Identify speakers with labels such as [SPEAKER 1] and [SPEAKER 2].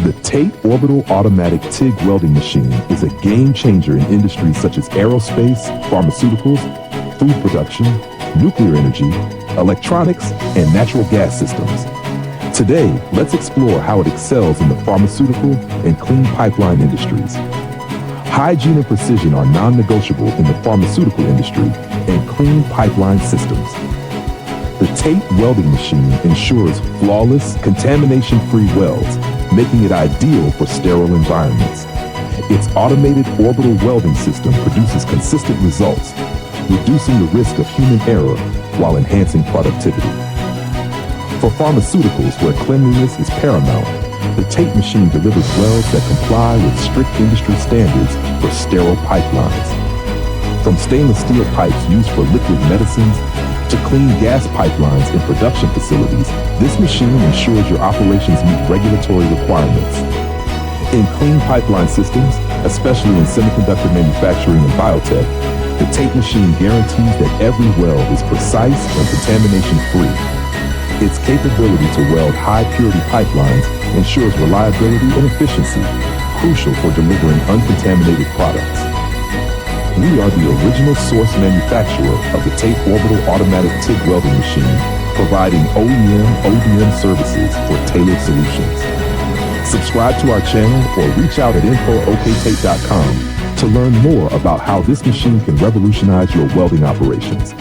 [SPEAKER 1] The TATE Orbital Automatic TIG Welding Machine is a game changer in industries such as aerospace, pharmaceuticals, food production, nuclear energy, electronics, and natural gas systems. Today, let's explore how it excels in the pharmaceutical and clean pipeline industries. Hygiene and precision are non-negotiable in the pharmaceutical industry and clean pipeline systems. The TATE welding machine ensures flawless, contamination-free welds, making it ideal for sterile environments. Its automated orbital welding system produces consistent results, reducing the risk of human error while enhancing productivity. For pharmaceuticals where cleanliness is paramount, the TATE machine delivers welds that comply with strict industry standards for sterile pipelines. From stainless steel pipes used for liquid medicines to clean gas pipelines in production facilities, this machine ensures your operations meet regulatory requirements. In clean pipeline systems, especially in semiconductor manufacturing and biotech, the TATE machine guarantees that every weld is precise and contamination-free. Its capability to weld high-purity pipelines ensures reliability and efficiency, crucial for delivering uncontaminated products. We are the original source manufacturer of the TATE Orbital Automatic TIG Welding Machine, providing OEM/ODM services for tailored solutions. Subscribe to our channel or reach out at info@oktate.com to learn more about how this machine can revolutionize your welding operations.